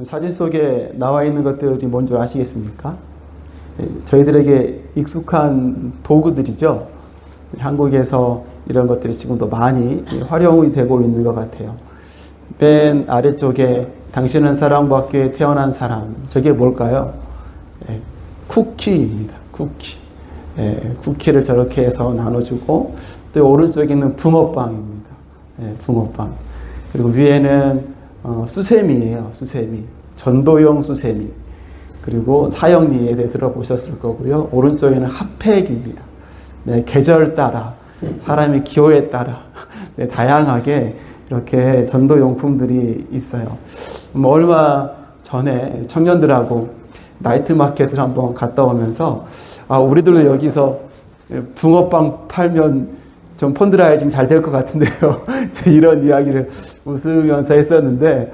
사진 속에 나와 있는 것들이 뭔지 아시겠습니까? 저희들에게 익숙한 도구들이죠. 한국에서 이런 것들이 지금도 많이 활용이 되고 있는 것 같아요. 맨 아래쪽에 당신은 사랑받기에 태어난 사람, 저게 뭘까요? 쿠키입니다. 쿠키. 쿠키를 저렇게 해서 나눠주고, 또 오른쪽에 있는 붕어빵입니다. 붕어빵. 그리고 위에는 수세미예요. 수세미. 전도용 수세미. 그리고 사형리에 대해 들어보셨을 거고요. 오른쪽에는 핫팩입니다. 계절 따라, 사람의 기호에 따라 다양하게 이렇게 전도용품들이 있어요. 얼마 전에 청년들하고 나이트 마켓을 한번 갔다 오면서 우리들도 여기서 붕어빵 팔면 좀 펀드라이징 잘 될 것 같은데요. 이런 이야기를 웃으면서 했었는데,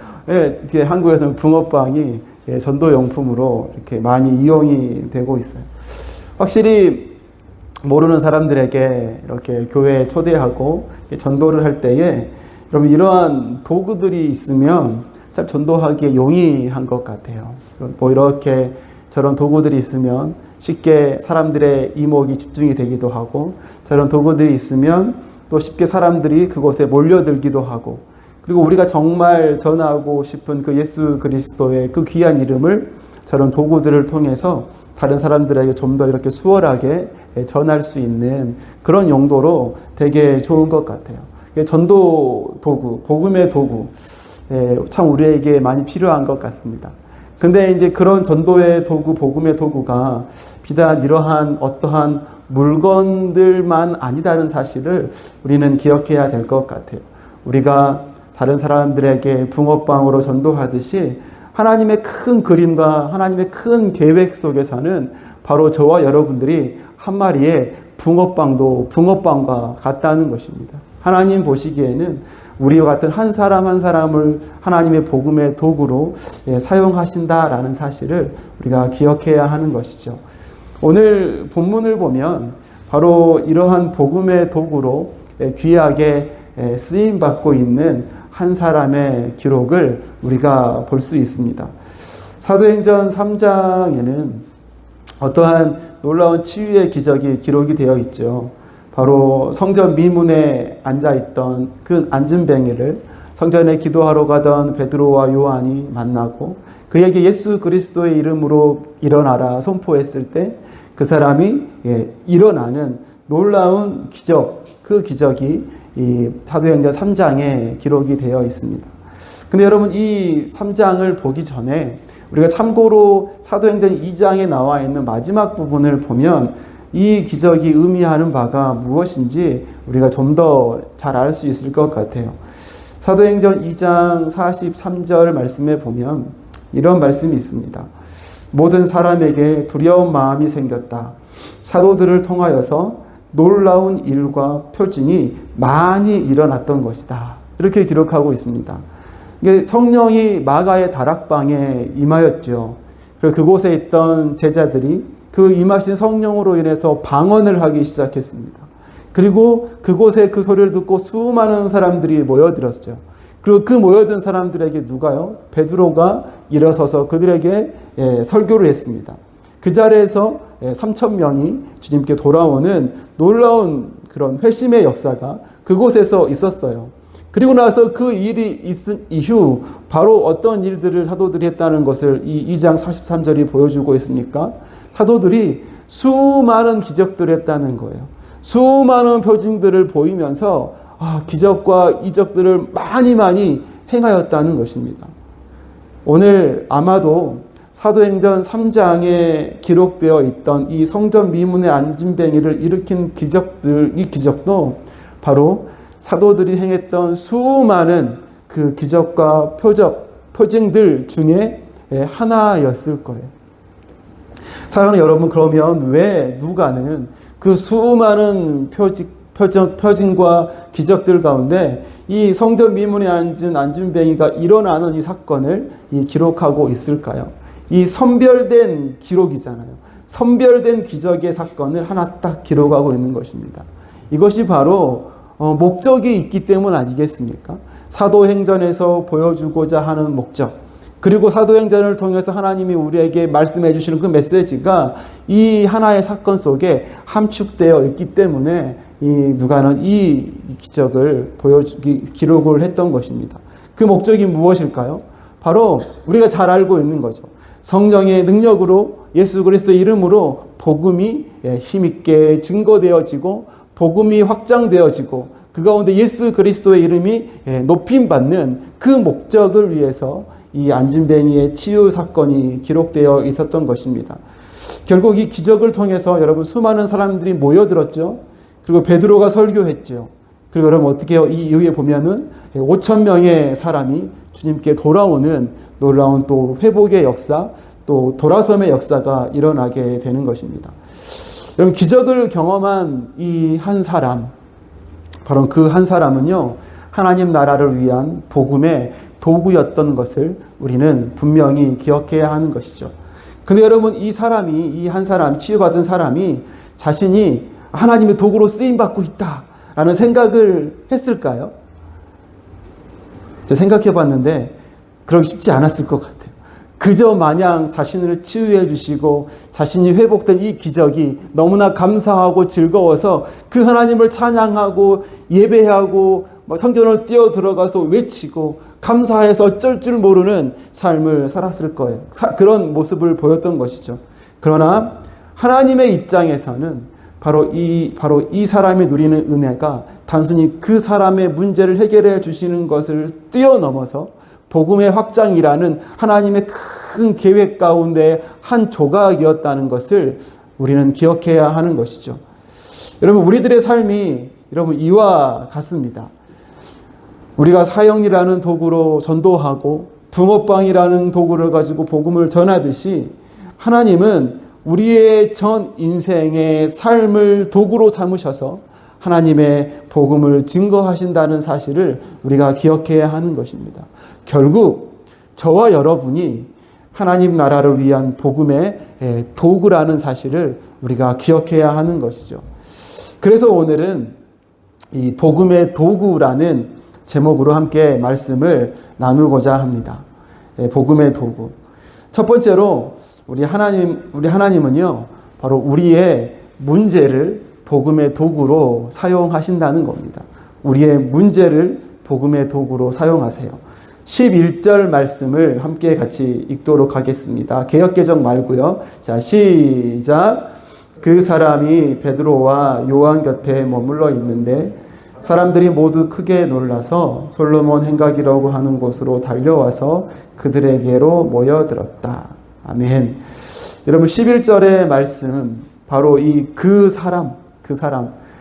이제 한국에서는 붕어빵이 전도용품으로 이렇게 많이 이용이 되고 있어요. 확실히 모르는 사람들에게 이렇게 교회에 초대하고 전도를 할 때에 여러분 이러한 도구들이 있으면 참 전도하기에 용이한 것 같아요. 뭐 이렇게 저런 도구들이 있으면 쉽게 사람들의 이목이 집중이 되기도 하고, 저런 도구들이 있으면 또 쉽게 사람들이 그곳에 몰려들기도 하고, 그리고 우리가 정말 전하고 싶은 그 예수 그리스도의 그 귀한 이름을 저런 도구들을 통해서 다른 사람들에게 좀 더 이렇게 수월하게 전할 수 있는 그런 용도로 되게 좋은 것 같아요. 전도 도구, 복음의 도구, 참 우리에게 많이 필요한 것 같습니다. 근데 이제 그런 전도의 도구, 복음의 도구가 비단 이러한 어떠한 물건들만 아니다는 사실을 우리는 기억해야 될 것 같아요. 우리가 다른 사람들에게 붕어빵으로 전도하듯이 하나님의 큰 그림과 하나님의 큰 계획 속에서는 바로 저와 여러분들이 한 마리의 붕어빵도 붕어빵과 같다는 것입니다. 하나님 보시기에는 우리와 같은 한 사람 한 사람을 하나님의 복음의 도구로 사용하신다라는 사실을 우리가 기억해야 하는 것이죠. 오늘 본문을 보면 바로 이러한 복음의 도구로 귀하게 쓰임받고 있는 한 사람의 기록을 우리가 볼 수 있습니다. 사도행전 3장에는 어떠한 놀라운 치유의 기적이 기록이 되어 있죠. 바로 성전 미문에 앉아있던 그 안진뱅이를 성전에 기도하러 가던 베드로와 요한이 만나고 그에게 예수 그리스도의 이름으로 일어나라 선포했을 때 그 사람이 일어나는 놀라운 기적, 그 기적이 이 사도행전 3장에 기록이 되어 있습니다. 근데 여러분 이 3장을 보기 전에 우리가 참고로 사도행전 2장에 나와 있는 마지막 부분을 보면 이 기적이 의미하는 바가 무엇인지 우리가 좀 더 잘 알 수 있을 것 같아요. 사도행전 2장 43절 말씀에 보면 이런 말씀이 있습니다. 모든 사람에게 두려운 마음이 생겼다. 사도들을 통하여서 놀라운 일과 표징이 많이 일어났던 것이다. 이렇게 기록하고 있습니다. 이게 성령이 마가의 다락방에 임하였죠. 그리고 그곳에 있던 제자들이 그 임하신 성령으로 인해서 방언을 하기 시작했습니다. 그리고 그곳에 그 소리를 듣고 수많은 사람들이 모여들었죠. 그리고 그 모여든 사람들에게 누가요? 베드로가 일어서서 그들에게 설교를 했습니다. 그 자리에서 3,000명이 주님께 돌아오는 놀라운 그런 회심의 역사가 그곳에서 있었어요. 그리고 나서 그 일이 있은 이후 바로 어떤 일들을 사도들이 했다는 것을 이 2장 43절이 보여주고 있으니까 사도들이 수많은 기적들을 했다는 거예요. 수많은 표징들을 보이면서 기적과 이적들을 많이 행하였다는 것입니다. 오늘 아마도 사도행전 3장에 기록되어 있던 이 성전 미문의 안진뱅이를 일으킨 기적들, 이 기적도 바로 사도들이 행했던 수많은 그 기적과 표징들 중에 하나였을 거예요. 사랑하는 여러분, 그러면 왜 누가는 그 수많은 표징과 기적들 가운데 이 성전 미문에 앉은 안진뱅이가 일어나는 이 사건을 기록하고 있을까요? 이 선별된 기록이잖아요. 선별된 기적의 사건을 하나 딱 기록하고 있는 것입니다. 이것이 바로 목적이 있기 때문 아니겠습니까? 사도행전에서 보여주고자 하는 목적, 그리고 사도행전을 통해서 하나님이 우리에게 말씀해 주시는 그 메시지가 이 하나의 사건 속에 함축되어 있기 때문에 이 누가는 이 기적을 기록을 했던 것입니다. 그 목적이 무엇일까요? 바로 우리가 잘 알고 있는 거죠. 성령의 능력으로 예수 그리스도의 이름으로 복음이 힘있게 증거되어지고 복음이 확장되어지고 그 가운데 예수 그리스도의 이름이 높임받는 그 목적을 위해서 이 안진뱅이의 치유 사건이 기록되어 있었던 것입니다. 결국 이 기적을 통해서 여러분 수많은 사람들이 모여들었죠. 그리고 베드로가 설교했죠. 그리고 여러분 어떻게 해요? 이 이후에 보면은 5천 명의 사람이 주님께 돌아오는 놀라운 또 회복의 역사, 또 돌아섬의 역사가 일어나게 되는 것입니다. 여러분 기적을 경험한 이 한 사람, 바로 그 한 사람은요, 하나님 나라를 위한 복음의 도구였던 것을 우리는 분명히 기억해야 하는 것이죠. 근데 여러분 이 한 사람, 치유받은 사람이 자신이 하나님의 도구로 쓰임받고 있다라는 생각을 했을까요? 제가 생각해 봤는데 그러기 쉽지 않았을 것 같아요. 그저 마냥 자신을 치유해 주시고 자신이 회복된 이 기적이 너무나 감사하고 즐거워서 그 하나님을 찬양하고 예배하고 성전을 뛰어 들어가서 외치고 감사해서 어쩔 줄 모르는 삶을 살았을 거예요. 그런 모습을 보였던 것이죠. 그러나 하나님의 입장에서는 바로 이 사람이 누리는 은혜가 단순히 그 사람의 문제를 해결해 주시는 것을 뛰어넘어서 복음의 확장이라는 하나님의 큰 계획 가운데 한 조각이었다는 것을 우리는 기억해야 하는 것이죠. 여러분 우리들의 삶이 여러분 이와 같습니다. 우리가 사형이라는 도구로 전도하고 붕어빵이라는 도구를 가지고 복음을 전하듯이 하나님은 우리의 전 인생의 삶을 도구로 삼으셔서 하나님의 복음을 증거하신다는 사실을 우리가 기억해야 하는 것입니다. 결국 저와 여러분이 하나님 나라를 위한 복음의 도구라는 사실을 우리가 기억해야 하는 것이죠. 그래서 오늘은 이 복음의 도구라는 제목으로 함께 말씀을 나누고자 합니다. 복음의 도구. 첫 번째로 우리 하나님은요, 바로 우리의 문제를 복음의 도구로 사용하신다는 겁니다. 우리의 문제를 복음의 도구로 사용하세요. 11절 말씀을 함께 같이 읽도록 하겠습니다. 개역개정 말고요. 자, 시작. 그 사람이 베드로와 요한 곁에 머물러 있는데 사람들이 모두 크게 놀라서 솔로몬 행각이라고 하는 곳으로 달려와서 그들에게로 모여들었다. 아멘. 여러분 11절의 말씀 바로 이 그 사람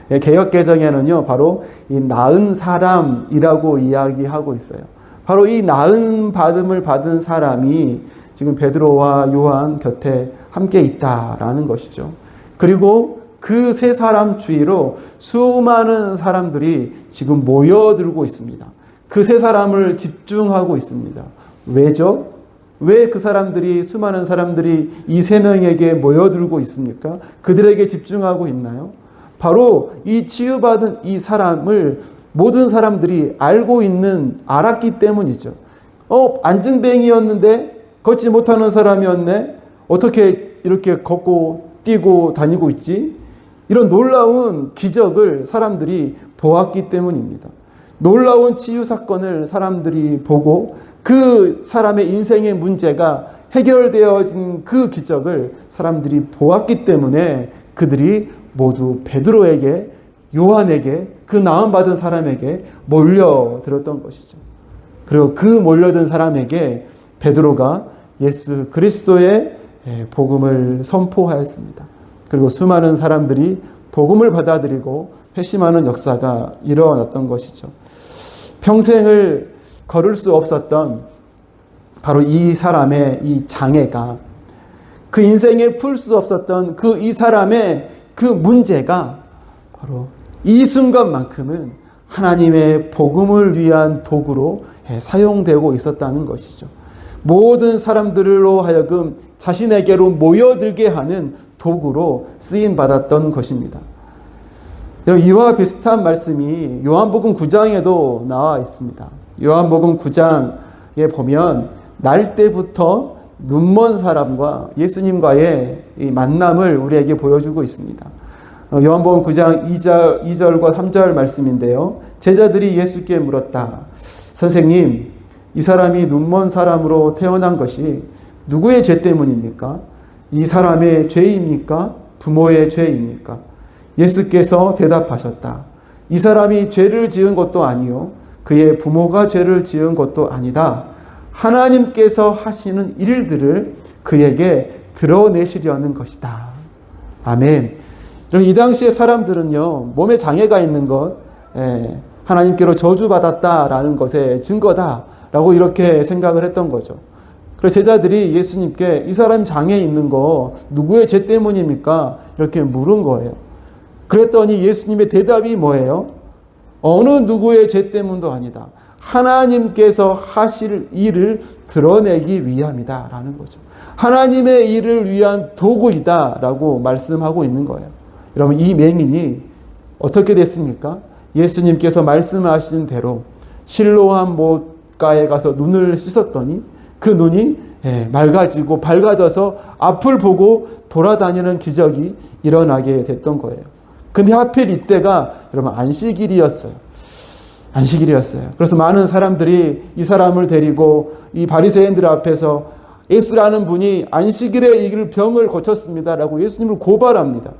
개역개정에는요 바로 이 나은 사람이라고 이야기하고 있어요. 바로 이 나은 받음을 받은 사람이 지금 베드로와 요한 곁에 함께 있다라는 것이죠. 그리고 그 세 사람 주위로 수많은 사람들이 지금 모여들고 있습니다. 그 세 사람을 집중하고 있습니다. 왜죠? 왜 그 사람들이, 수많은 사람들이 이 세 명에게 모여들고 있습니까? 그들에게 집중하고 있나요? 바로 이 치유받은 이 사람을 모든 사람들이 알았기 때문이죠. 안증뱅이였는데 걷지 못하는 사람이었네? 어떻게 이렇게 걷고 뛰고 다니고 있지? 이런 놀라운 기적을 사람들이 보았기 때문입니다. 놀라운 치유 사건을 사람들이 보고 그 사람의 인생의 문제가 해결되어진 그 기적을 사람들이 보았기 때문에 그들이 모두 베드로에게, 요한에게, 그 나음받은 사람에게 몰려들었던 것이죠. 그리고 그 몰려든 사람에게 베드로가 예수 그리스도의 복음을 선포하였습니다. 그리고 수많은 사람들이 복음을 받아들이고 회심하는 역사가 일어났던 것이죠. 평생을 걸을 수 없었던 바로 이 사람의 이 장애가, 그 인생에 풀 수 없었던 그 이 사람의 그 문제가 바로 이 순간만큼은 하나님의 복음을 위한 도구로 사용되고 있었다는 것이죠. 모든 사람들로 하여금 자신에게로 모여들게 하는 도구로 쓰임받았던 것입니다. 이와 비슷한 말씀이 요한복음 9장에도 나와 있습니다. 요한복음 9장에 보면 날 때부터 눈먼 사람과 예수님과의 이 만남을 우리에게 보여주고 있습니다. 요한복음 9장 2절과 3절 말씀인데요. 제자들이 예수께 물었다. 선생님, 이 사람이 눈먼 사람으로 태어난 것이 누구의 죄 때문입니까? 이 사람의 죄입니까? 부모의 죄입니까? 예수께서 대답하셨다. 이 사람이 죄를 지은 것도 아니요 그의 부모가 죄를 지은 것도 아니다. 하나님께서 하시는 일들을 그에게 드러내시려는 것이다. 아멘. 이 당시의 사람들은요, 몸에 장애가 있는 것, 하나님께로 저주받았다라는 것의 증거다라고 이렇게 생각을 했던 거죠. 그래서 제자들이 예수님께 이 사람 장애 있는 거 누구의 죄 때문입니까? 이렇게 물은 거예요. 그랬더니 예수님의 대답이 뭐예요? 어느 누구의 죄 때문도 아니다. 하나님께서 하실 일을 드러내기 위함이다 라는 거죠. 하나님의 일을 위한 도구이다 라고 말씀하고 있는 거예요. 여러분, 이 맹인이 어떻게 됐습니까? 예수님께서 말씀하신 대로 실로암 못가에 가서 눈을 씻었더니 그 눈이 맑아지고 밝아져서 앞을 보고 돌아다니는 기적이 일어나게 됐던 거예요. 근데 하필 이때가 여러분 안식일이었어요. 안식일이었어요. 그래서 많은 사람들이 이 사람을 데리고 이 바리새인들 앞에서 예수라는 분이 안식일에 이 병을 고쳤습니다라고 예수님을 고발합니다.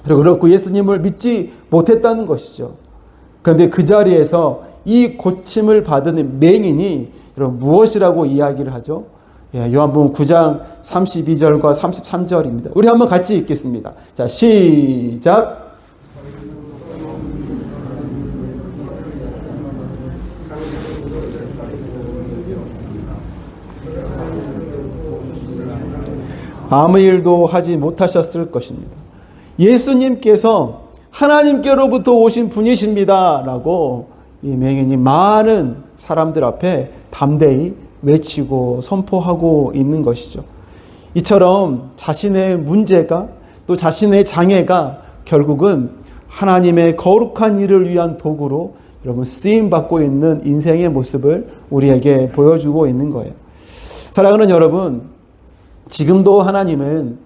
그리고 예수님을 믿지 못했다는 것이죠. 그런데 그 자리에서 이 고침을 받은 맹인이 여러분 무엇이라고 이야기를 하죠? 요한복음 9장 32절과 33절입니다. 우리 한번 같이 읽겠습니다. 자, 시작. 아무 일도 하지 못하셨을 것입니다. 예수님께서 하나님께로부터 오신 분이십니다 라고 이 맹인이 많은 사람들 앞에 담대히 외치고 선포하고 있는 것이죠. 이처럼 자신의 문제가 또 자신의 장애가 결국은 하나님의 거룩한 일을 위한 도구로 여러분 쓰임받고 있는 인생의 모습을 우리에게 보여주고 있는 거예요. 사랑하는 여러분, 지금도 하나님은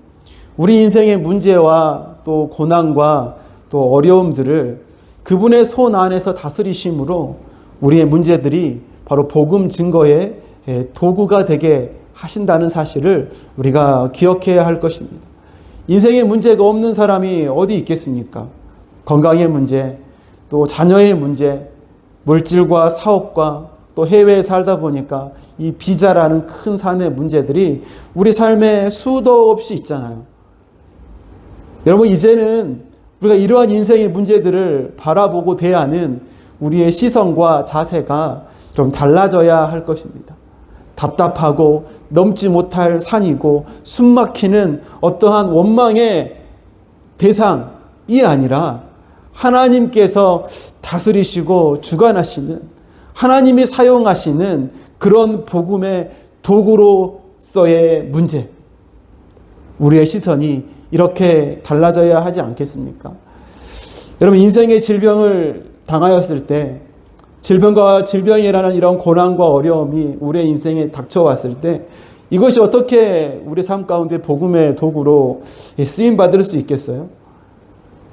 우리 인생의 문제와 또 고난과 또 어려움들을 그분의 손 안에서 다스리심으로 우리의 문제들이 바로 복음 증거의 도구가 되게 하신다는 사실을 우리가 기억해야 할 것입니다. 인생에 문제가 없는 사람이 어디 있겠습니까? 건강의 문제, 또 자녀의 문제, 물질과 사업과 또 해외에 살다 보니까 이 비자라는 큰 산의 문제들이 우리 삶에 수도 없이 있잖아요. 여러분, 이제는 우리가 이러한 인생의 문제들을 바라보고 대하는 우리의 시선과 자세가 좀 달라져야 할 것입니다. 답답하고 넘지 못할 산이고 숨막히는 어떠한 원망의 대상이 아니라 하나님께서 다스리시고 주관하시는, 하나님이 사용하시는 그런 복음의 도구로서의 문제, 우리의 시선이 이렇게 달라져야 하지 않겠습니까? 여러분, 인생의 질병을 당하였을 때, 질병과 질병이라는 이런 고난과 어려움이 우리의 인생에 닥쳐왔을 때 이것이 어떻게 우리 삶 가운데 복음의 도구로 쓰임받을 수 있겠어요?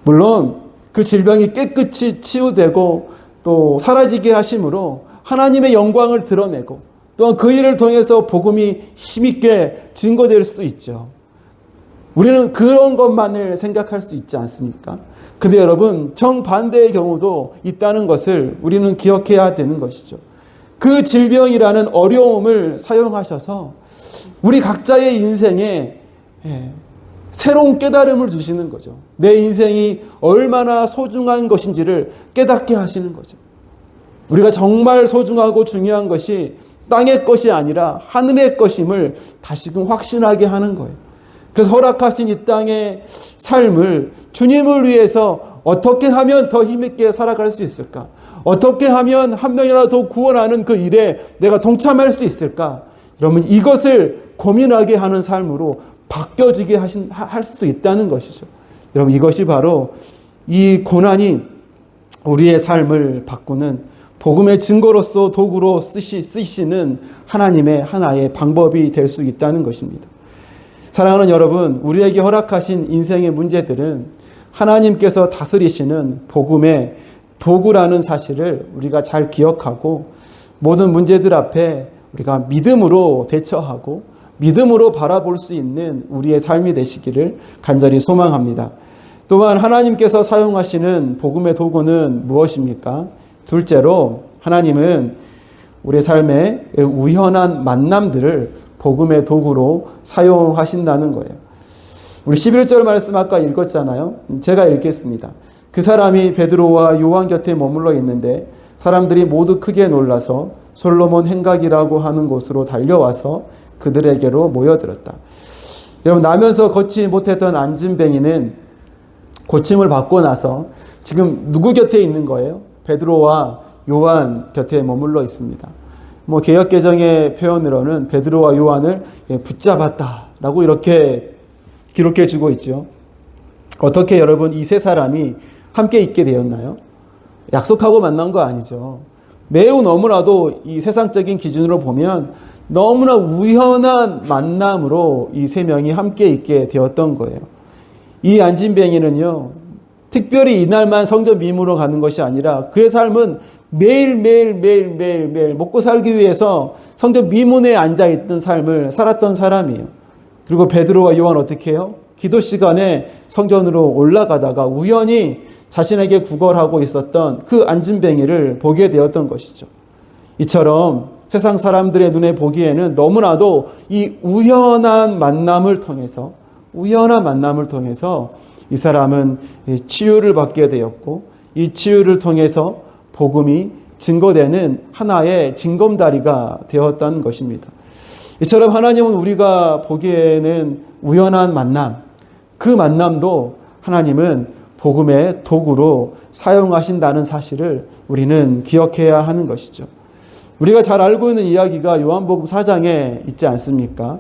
물론 그 질병이 깨끗이 치유되고 또 사라지게 하심으로 하나님의 영광을 드러내고 또한 그 일을 통해서 복음이 힘있게 증거될 수도 있죠. 우리는 그런 것만을 생각할 수 있지 않습니까? 근데 여러분, 정반대의 경우도 있다는 것을 우리는 기억해야 되는 것이죠. 그 질병이라는 어려움을 사용하셔서 우리 각자의 인생에 새로운 깨달음을 주시는 거죠. 내 인생이 얼마나 소중한 것인지를 깨닫게 하시는 거죠. 우리가 정말 소중하고 중요한 것이 땅의 것이 아니라 하늘의 것임을 다시금 확신하게 하는 거예요. 그래서 허락하신 이 땅의 삶을 주님을 위해서 어떻게 하면 더 힘있게 살아갈 수 있을까? 어떻게 하면 한 명이라도 더 구원하는 그 일에 내가 동참할 수 있을까? 여러분, 이것을 고민하게 하는 삶으로 바뀌어지게 할 수도 있다는 것이죠. 여러분, 이것이 바로 이 고난이 우리의 삶을 바꾸는 복음의 증거로서 도구로 쓰시는 하나님의 하나의 방법이 될 수 있다는 것입니다. 사랑하는 여러분, 우리에게 허락하신 인생의 문제들은 하나님께서 다스리시는 복음의 도구라는 사실을 우리가 잘 기억하고 모든 문제들 앞에 우리가 믿음으로 대처하고 믿음으로 바라볼 수 있는 우리의 삶이 되시기를 간절히 소망합니다. 또한 하나님께서 사용하시는 복음의 도구는 무엇입니까? 둘째로 하나님은 우리의 삶에 우연한 만남들을 복음의 도구로 사용하신다는 거예요. 우리 11절 말씀 아까 읽었잖아요. 제가 읽겠습니다. 그 사람이 베드로와 요한 곁에 머물러 있는데 사람들이 모두 크게 놀라서 솔로몬 행각이라고 하는 곳으로 달려와서 그들에게로 모여들었다. 여러분, 나면서 걷지 못했던 안진뱅이는 고침을 받고 나서 지금 누구 곁에 있는 거예요? 베드로와 요한 곁에 머물러 있습니다. 개역개정의 표현으로는 베드로와 요한을 붙잡았다라고 이렇게 기록해 주고 있죠. 어떻게 여러분 이 세 사람이 함께 있게 되었나요? 약속하고 만난 거 아니죠. 매우 너무나도 이 세상적인 기준으로 보면 너무나 우연한 만남으로 이 세 명이 함께 있게 되었던 거예요. 이 안진뱅이는요, 특별히 이날만 성전 미문으로 가는 것이 아니라 그의 삶은 매일 먹고 살기 위해서 성전 미문에 앉아있던 삶을 살았던 사람이에요. 그리고 베드로와 요한 어떻게 해요? 기도 시간에 성전으로 올라가다가 우연히 자신에게 구걸하고 있었던 그 안진뱅이를 보게 되었던 것이죠. 이처럼 세상 사람들의 눈에 보기에는 너무나도 이 우연한 만남을 통해서 이 사람은 치유를 받게 되었고 이 치유를 통해서 복음이 증거되는 하나의 징검다리가 되었던 것입니다. 이처럼 하나님은 우리가 보기에는 우연한 만남, 그 만남도 하나님은 복음의 도구로 사용하신다는 사실을 우리는 기억해야 하는 것이죠. 우리가 잘 알고 있는 이야기가 요한복음 4장에 있지 않습니까?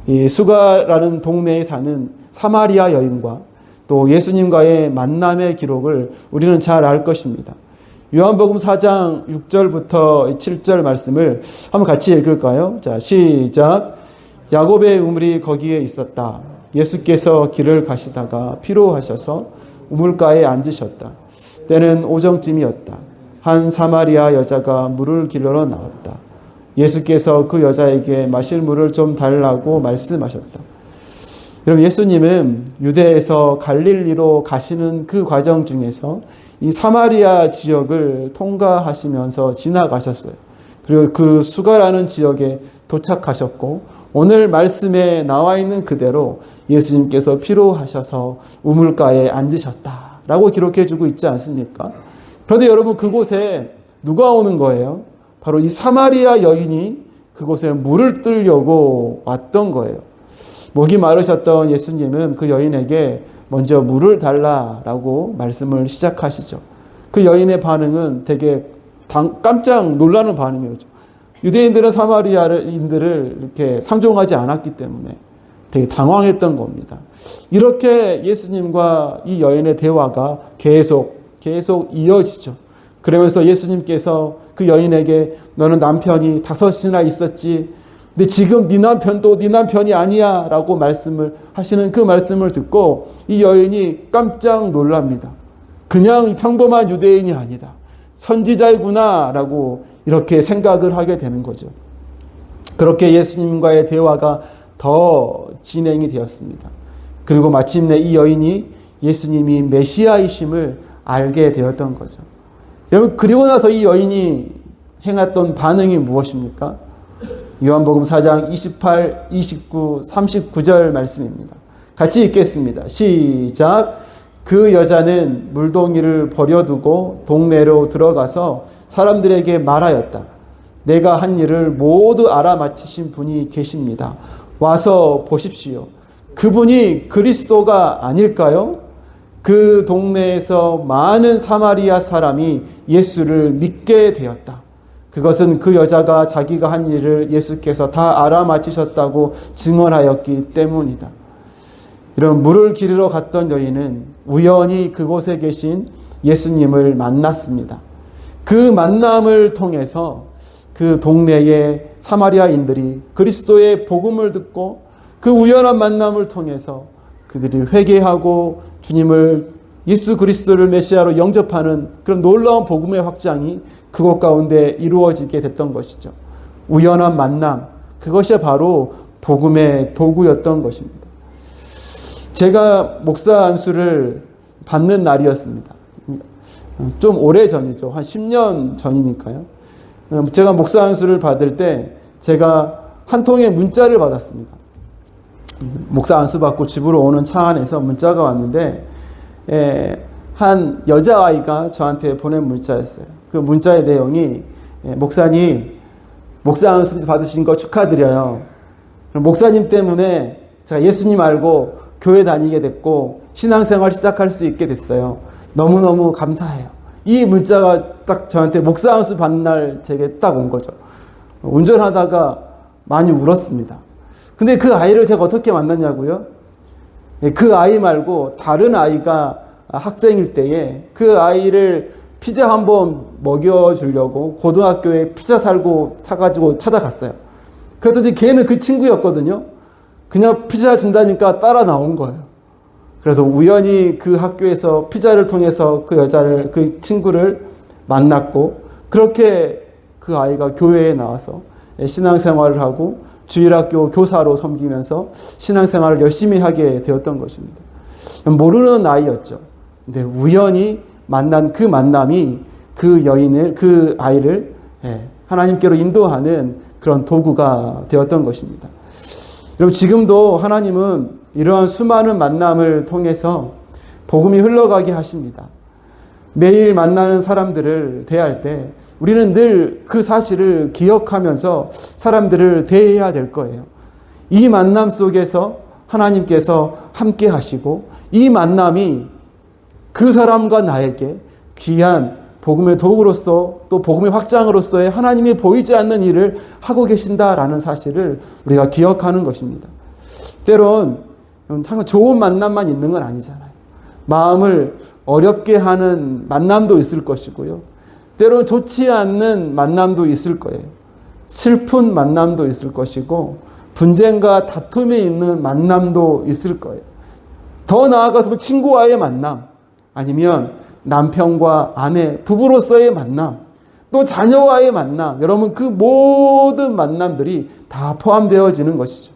이 수가라는 동네에 사는 사마리아 여인과 또 예수님과의 만남의 기록을 우리는 잘 알 것입니다. 요한복음 4장 6절부터 7절 말씀을 한번 같이 읽을까요? 자, 시작. 야곱의 우물이 거기에 있었다. 예수께서 길을 가시다가 피로하셔서 우물가에 앉으셨다. 때는 오정쯤이었다. 한 사마리아 여자가 물을 길러 나왔다. 예수께서 그 여자에게 마실 물을 좀 달라고 말씀하셨다. 여러분, 예수님은 유대에서 갈릴리로 가시는 그 과정 중에서 이 사마리아 지역을 통과하시면서 지나가셨어요. 그리고 그 수가라는 지역에 도착하셨고 오늘 말씀에 나와 있는 그대로 예수님께서 피로하셔서 우물가에 앉으셨다라고 기록해 주고 있지 않습니까? 그런데 여러분, 그곳에 누가 오는 거예요? 바로 이 사마리아 여인이 그곳에 물을 뜨려고 왔던 거예요. 목이 마르셨던 예수님은 그 여인에게 먼저 물을 달라라고 말씀을 시작하시죠. 그 여인의 반응은 되게 깜짝 놀라는 반응이었죠. 유대인들은 사마리아인들을 이렇게 상종하지 않았기 때문에 되게 당황했던 겁니다. 이렇게 예수님과 이 여인의 대화가 계속 이어지죠. 그러면서 예수님께서 그 여인에게 너는 남편이 5이나 있었지. 근데 지금 네 남편도 네 남편이 아니야 라고 말씀을 하시는 그 말씀을 듣고 이 여인이 깜짝 놀랍니다. 그냥 평범한 유대인이 아니다. 선지자이구나 라고 이렇게 생각을 하게 되는 거죠. 그렇게 예수님과의 대화가 더 진행이 되었습니다. 그리고 마침내 이 여인이 예수님이 메시아이심을 알게 되었던 거죠. 여러분, 그리고 나서 이 여인이 행했던 반응이 무엇입니까? 요한복음 4장 28, 29, 39절 말씀입니다. 같이 읽겠습니다. 시작. 그 여자는 물동이를 버려두고 동네로 들어가서 사람들에게 말하였다. 내가 한 일을 모두 알아맞히신 분이 계십니다. 와서 보십시오. 그분이 그리스도가 아닐까요? 그 동네에서 많은 사마리아 사람이 예수를 믿게 되었다. 그것은 그 여자가 자기가 한 일을 예수께서 다 알아맞히셨다고 증언하였기 때문이다. 이런 물을 기르러 갔던 여인은 우연히 그곳에 계신 예수님을 만났습니다. 그 만남을 통해서 그 동네의 사마리아인들이 그리스도의 복음을 듣고 그 우연한 만남을 통해서 그들이 회개하고 주님을 예수 그리스도를 메시아로 영접하는 그런 놀라운 복음의 확장이 그곳 가운데 이루어지게 됐던 것이죠. 우연한 만남, 그것이 바로 복음의 도구였던 것입니다. 제가 목사 안수를 받는 날이었습니다. 좀 오래전이죠. 한 10년 전이니까요. 제가 목사 안수를 받을 때 제가 한 통의 문자를 받았습니다. 목사 안수 받고 집으로 오는 차 안에서 문자가 왔는데 한 여자아이가 저한테 보낸 문자였어요. 그 문자의 내용이 목사님, 목사 안수 받으신 거 축하드려요. 목사님 때문에 제가 예수님 알고 교회 다니게 됐고 신앙생활 시작할 수 있게 됐어요. 너무너무 감사해요. 이 문자가 딱 저한테 목사 안수 받는 날 제게 딱 온 거죠. 운전하다가 많이 울었습니다. 근데 그 아이를 제가 어떻게 만났냐고요? 그 아이 말고 다른 아이가 학생일 때에 그 아이를 피자 한번 먹여주려고 고등학교에 피자 사가지고 찾아갔어요. 그랬더니 걔는 그 친구였거든요. 그냥 피자 준다니까 따라 나온 거예요. 그래서 우연히 그 학교에서 피자를 통해서 그 친구를 만났고, 그렇게 그 아이가 교회에 나와서 신앙생활을 하고 주일학교 교사로 섬기면서 신앙생활을 열심히 하게 되었던 것입니다. 모르는 아이였죠. 근데 우연히 만난 그 만남이 그 아이를 하나님께로 인도하는 그런 도구가 되었던 것입니다. 여러분, 지금도 하나님은 이러한 수많은 만남을 통해서 복음이 흘러가게 하십니다. 매일 만나는 사람들을 대할 때 우리는 늘 그 사실을 기억하면서 사람들을 대해야 될 거예요. 이 만남 속에서 하나님께서 함께 하시고, 이 만남이 그 사람과 나에게 귀한 복음의 도구로서 또 복음의 확장으로서의 하나님이 보이지 않는 일을 하고 계신다라는 사실을 우리가 기억하는 것입니다. 때론 항상 좋은 만남만 있는 건 아니잖아요. 마음을 어렵게 하는 만남도 있을 것이고요. 때론 좋지 않는 만남도 있을 거예요. 슬픈 만남도 있을 것이고 분쟁과 다툼이 있는 만남도 있을 거예요. 더 나아가서 친구와의 만남, 아니면 남편과 아내, 부부로서의 만남, 또 자녀와의 만남, 여러분 그 모든 만남들이 다 포함되어지는 것이죠.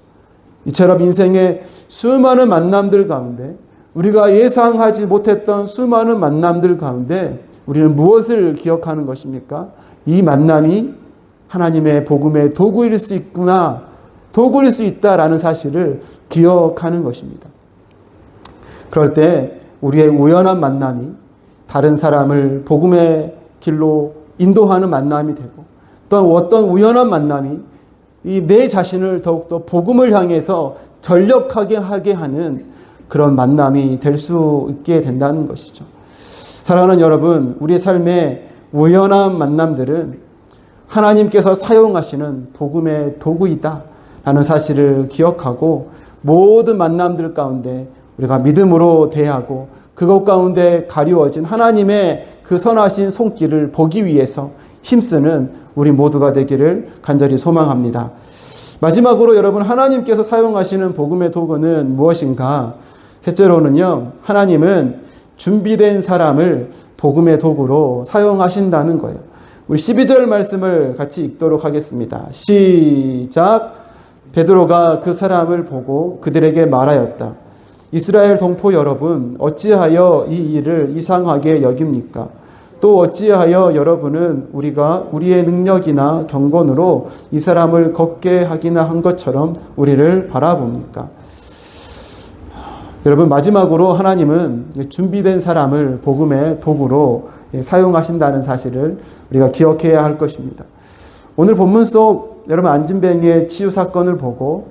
이처럼 인생의 수많은 만남들 가운데, 우리가 예상하지 못했던 수많은 만남들 가운데 우리는 무엇을 기억하는 것입니까? 이 만남이 하나님의 복음의 도구일 수 있구나, 도구일 수 있다라는 사실을 기억하는 것입니다. 그럴 때 우리의 우연한 만남이 다른 사람을 복음의 길로 인도하는 만남이 되고, 또 어떤 우연한 만남이 내 자신을 더욱더 복음을 향해서 전력하게 하게 하는 그런 만남이 될 수 있게 된다는 것이죠. 사랑하는 여러분, 우리의 삶의 우연한 만남들은 하나님께서 사용하시는 복음의 도구이다 라는 사실을 기억하고, 모든 만남들 가운데 우리가 믿음으로 대하고 그것 가운데 가리워진 하나님의 그 선하신 손길을 보기 위해서 힘쓰는 우리 모두가 되기를 간절히 소망합니다. 마지막으로 여러분, 하나님께서 사용하시는 복음의 도구는 무엇인가? 셋째로는요, 하나님은 준비된 사람을 복음의 도구로 사용하신다는 거예요. 우리 12절 말씀을 같이 읽도록 하겠습니다. 시작. 베드로가 그 사람을 보고 그들에게 말하였다. 이스라엘 동포 여러분, 어찌하여 이 일을 이상하게 여깁니까? 또 어찌하여 여러분은 우리가 우리의 능력이나 경건으로 이 사람을 걷게 하기나 한 것처럼 우리를 바라봅니까? 여러분, 마지막으로 하나님은 준비된 사람을 복음의 도구로 사용하신다는 사실을 우리가 기억해야 할 것입니다. 오늘 본문 속 여러분, 안진뱅이의 치유 사건을 보고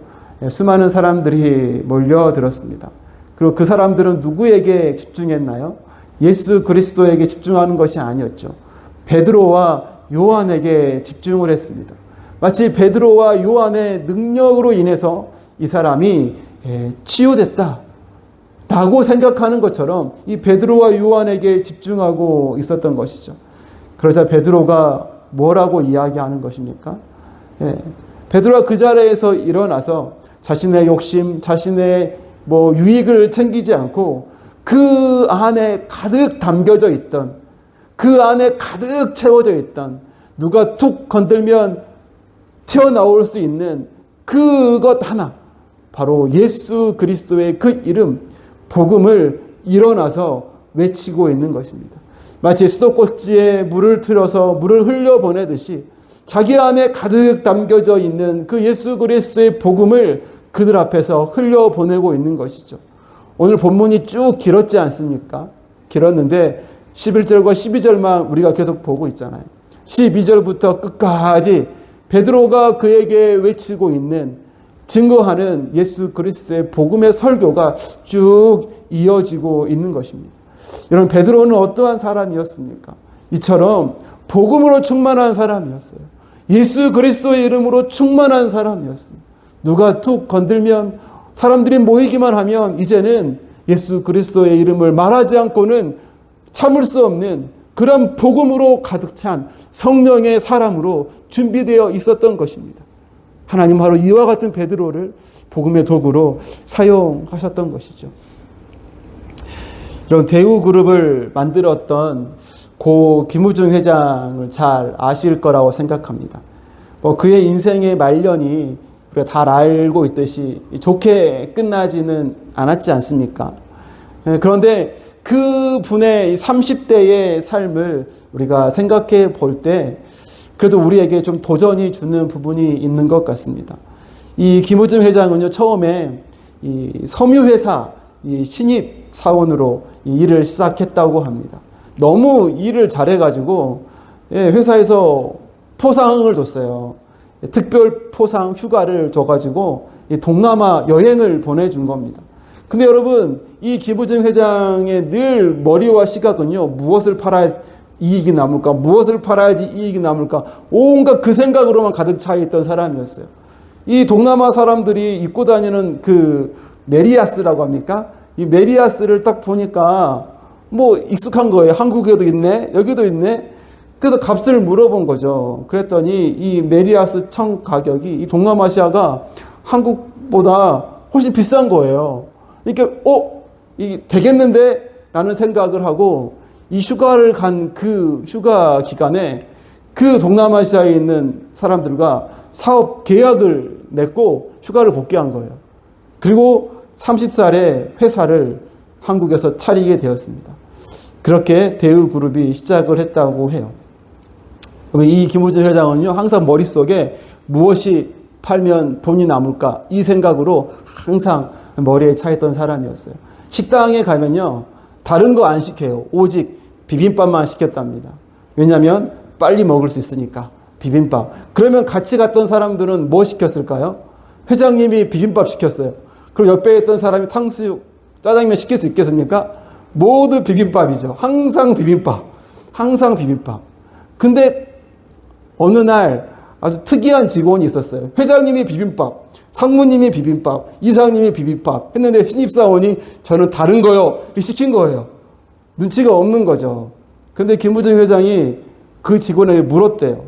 수많은 사람들이 몰려들었습니다. 그리고 그 사람들은 누구에게 집중했나요? 예수 그리스도에게 집중하는 것이 아니었죠. 베드로와 요한에게 집중을 했습니다. 마치 베드로와 요한의 능력으로 인해서 이 사람이 치유됐다 라고 생각하는 것처럼 이 베드로와 요한에게 집중하고 있었던 것이죠. 그러자 베드로가 뭐라고 이야기하는 것입니까? 예, 베드로가 그 자리에서 일어나서 자신의 욕심, 자신의 유익을 챙기지 않고 그 안에 가득 담겨져 있던, 그 안에 가득 채워져 있던, 누가 툭 건들면 튀어나올 수 있는 그것 하나, 바로 예수 그리스도의 그 이름, 복음을 일어나서 외치고 있는 것입니다. 마치 수도꼭지에 물을 틀어서 물을 흘려보내듯이 자기 안에 가득 담겨져 있는 그 예수 그리스도의 복음을 그들 앞에서 흘려보내고 있는 것이죠. 오늘 본문이 쭉 길었지 않습니까? 길었는데 11절과 12절만 우리가 계속 보고 있잖아요. 12절부터 끝까지 베드로가 그에게 외치고 있는, 증거하는 예수 그리스도의 복음의 설교가 쭉 이어지고 있는 것입니다. 여러분, 베드로는 어떠한 사람이었습니까? 이처럼 복음으로 충만한 사람이었어요. 예수 그리스도의 이름으로 충만한 사람이었습니다. 누가 툭 건들면, 사람들이 모이기만 하면 이제는 예수 그리스도의 이름을 말하지 않고는 참을 수 없는 그런 복음으로 가득 찬 성령의 사람으로 준비되어 있었던 것입니다. 하나님 바로 이와 같은 베드로를 복음의 도구로 사용하셨던 것이죠. 이런 대우그룹을 만들었던 고 김우중 회장을 잘 아실 거라고 생각합니다. 그의 인생의 말년이 우리가 다 알고 있듯이 좋게 끝나지는 않았지 않습니까? 그런데 그 분의 30대의 삶을 우리가 생각해 볼 때 그래도 우리에게 좀 도전이 주는 부분이 있는 것 같습니다. 이 김우중 회장은요, 처음에 이 섬유회사 신입 사원으로 일을 시작했다고 합니다. 너무 일을 잘해가지고 회사에서 포상을 줬어요. 특별 포상 휴가를 줘가지고 동남아 여행을 보내준 겁니다. 근데 여러분, 이 김우중 회장의 늘 머리와 시각은요, 무엇을 팔아야 이익이 남을까? 무엇을 팔아야지 이익이 남을까? 온갖 그 생각으로만 가득 차 있던 사람이었어요. 이 동남아 사람들이 입고 다니는 그 메리아스라고 합니까? 이 메리아스를 딱 보니까 익숙한 거예요. 한국에도 있네, 여기도 있네. 그래서 값을 물어본 거죠. 그랬더니 이 메리아스 청 가격이 이 동남아시아가 한국보다 훨씬 비싼 거예요. 그러니까 이 되겠는데? 라는 생각을 하고 이 휴가를 간 그 휴가 기간에 그 동남아시아에 있는 사람들과 사업 계약을 맺고 휴가를 복귀한 거예요. 그리고 30살에 회사를 한국에서 차리게 되었습니다. 그렇게 대우그룹이 시작을 했다고 해요. 이 김우중 회장은요, 항상 머릿속에 무엇이 팔면 돈이 남을까, 이 생각으로 항상 머리에 차 있던 사람이었어요. 식당에 가면요, 다른 거 안 시켜요. 오직 비빔밥만 시켰답니다. 왜냐하면 빨리 먹을 수 있으니까. 비빔밥. 그러면 같이 갔던 사람들은 뭐 시켰을까요? 회장님이 비빔밥 시켰어요. 그럼 옆에 있던 사람이 탕수육, 짜장면 시킬 수 있겠습니까? 모두 비빔밥이죠. 항상 비빔밥. 항상 비빔밥. 근데 어느 날 아주 특이한 직원이 있었어요. 회장님이 비빔밥, 상무님이 비빔밥, 이사님이 비빔밥 했는데 신입사원이 저는 다른 거요 시킨 거예요. 눈치가 없는 거죠. 근데 김우중 회장이 그 직원에게 물었대요.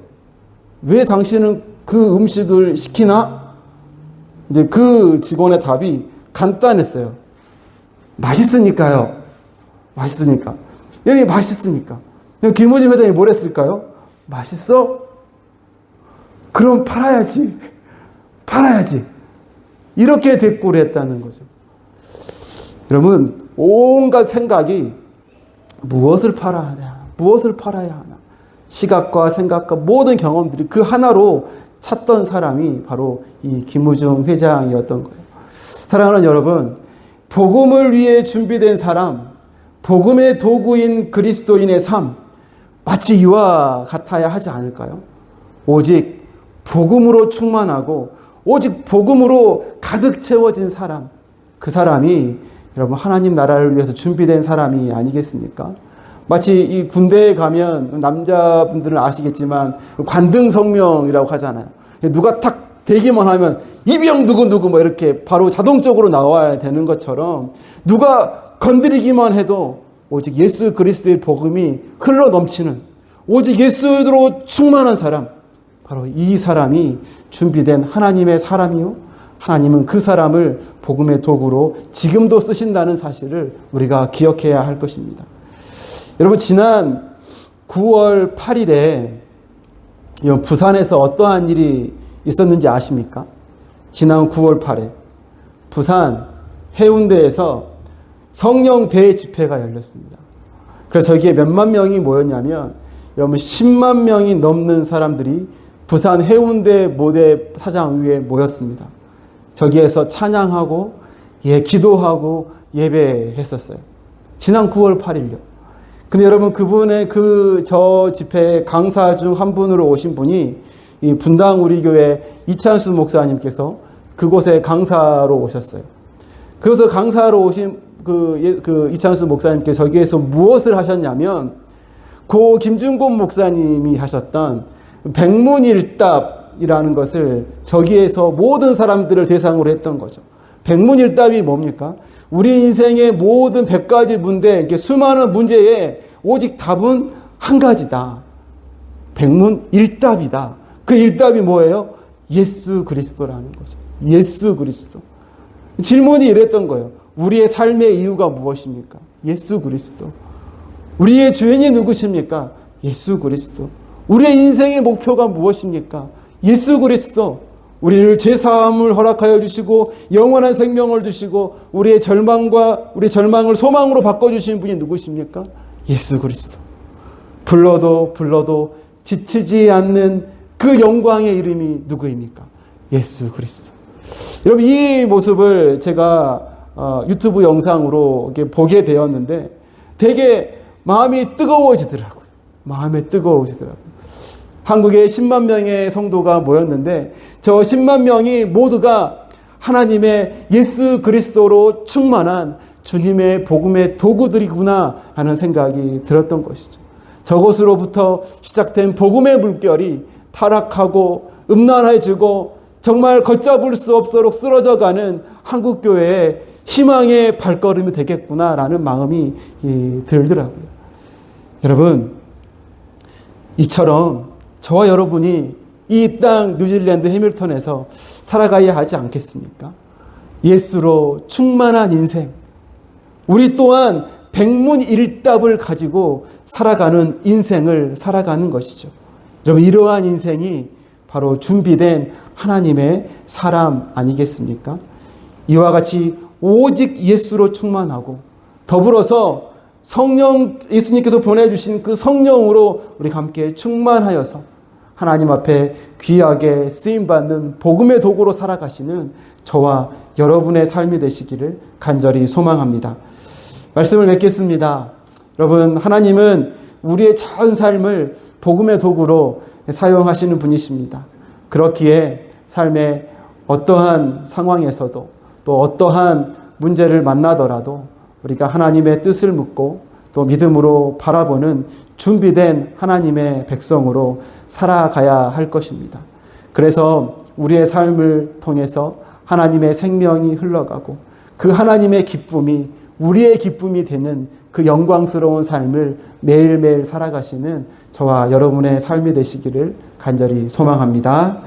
왜 당신은 그 음식을 시키나? 이제 그 직원의 답이 간단했어요. 맛있으니까요. 맛있으니까. 여기 맛있으니까. 김우중 회장이 뭘 했을까요? 맛있어? 그럼 팔아야지. 팔아야지. 이렇게 대꾸를 했다는 거죠. 여러분, 온갖 생각이 무엇을 팔아야 하냐, 무엇을 팔아야 하나, 시각과 생각과 모든 경험들이 그 하나로 찾던 사람이 바로 이 김우중 회장이었던 거예요. 사랑하는 여러분, 복음을 위해 준비된 사람, 복음의 도구인 그리스도인의 삶, 마치 이와 같아야 하지 않을까요? 오직 복음으로 충만하고 오직 복음으로 가득 채워진 사람, 그 사람이 여러분 하나님 나라를 위해서 준비된 사람이 아니겠습니까? 마치 이 군대에 가면 남자분들은 아시겠지만 관등성명이라고 하잖아요. 누가 탁 대기만 하면 이병 누구 뭐 이렇게 바로 자동적으로 나와야 되는 것처럼 누가 건드리기만 해도 오직 예수 그리스도의 복음이 흘러 넘치는, 오직 예수로 충만한 사람, 바로 이 사람이 준비된 하나님의 사람이요, 하나님은 그 사람을 복음의 도구로 지금도 쓰신다는 사실을 우리가 기억해야 할 것입니다. 여러분, 지난 9월 8일에 부산에서 어떠한 일이 있었는지 아십니까? 지난 9월 8일 부산 해운대에서 성령 대집회가 열렸습니다. 그래서 저기에 몇만 명이 모였냐면 여러분 10만 명이 넘는 사람들이 부산 해운대 모대 사장 위에 모였습니다. 저기에서 찬양하고 기도하고 예배했었어요. 지난 9월 8일요. 근데 여러분, 그분의 저 집회 강사 중 한 분으로 오신 분이 이 분당 우리 교회 이찬수 목사님께서 그곳에 강사로 오셨어요. 그래서 강사로 오신 이찬수 목사님께서 저기에서 무엇을 하셨냐면, 고 김준곤 목사님이 하셨던 백문일답이라는 것을 저기에서 모든 사람들을 대상으로 했던 거죠. 백문일답이 뭡니까? 우리 인생의 모든 100가지 문제, 수많은 문제에 오직 답은 한 가지다. 백문일답이다. 그 일답이 뭐예요? 예수 그리스도라는 거죠. 예수 그리스도. 질문이 이랬던 거예요. 우리의 삶의 이유가 무엇입니까? 예수 그리스도. 우리의 주인이 누구십니까? 예수 그리스도. 우리의 인생의 목표가 무엇입니까? 예수 그리스도. 우리를 죄사함을 허락하여 주시고 영원한 생명을 주시고 우리의 절망을 소망으로 바꿔주신 분이 누구십니까? 예수 그리스도. 불러도 지치지 않는 그 영광의 이름이 누구입니까? 예수 그리스도. 여러분, 이 모습을 제가 유튜브 영상으로 이렇게 보게 되었는데 되게 마음이 뜨거워지더라고요. 마음이 뜨거워지더라고요. 한국에 10만 명의 성도가 모였는데 저 10만 명이 모두가 하나님의 예수 그리스도로 충만한 주님의 복음의 도구들이구나 하는 생각이 들었던 것이죠. 저것으로부터 시작된 복음의 물결이 타락하고 음란해지고 정말 걷잡을 수 없도록 쓰러져가는 한국교회의 희망의 발걸음이 되겠구나라는 마음이 들더라고요. 여러분, 이처럼 저와 여러분이 이 땅 뉴질랜드 해밀턴에서 살아가야 하지 않겠습니까? 예수로 충만한 인생, 우리 또한 백문일답을 가지고 살아가는 인생을 살아가는 것이죠. 여러분, 이러한 인생이 바로 준비된 하나님의 사람 아니겠습니까? 이와 같이 오직 예수로 충만하고 더불어서 예수님께서 보내주신 그 성령으로 우리가 함께 충만하여서 하나님 앞에 귀하게 쓰임받는 복음의 도구로 살아가시는 저와 여러분의 삶이 되시기를 간절히 소망합니다. 말씀을 맺겠습니다. 여러분, 하나님은 우리의 전 삶을 복음의 도구로 사용하시는 분이십니다. 그렇기에 삶의 어떠한 상황에서도 또 어떠한 문제를 만나더라도 우리가 하나님의 뜻을 묻고 또 믿음으로 바라보는 준비된 하나님의 백성으로 살아가야 할 것입니다. 그래서 우리의 삶을 통해서 하나님의 생명이 흘러가고 그 하나님의 기쁨이 우리의 기쁨이 되는 그 영광스러운 삶을 매일매일 살아가시는 저와 여러분의 삶이 되시기를 간절히 소망합니다.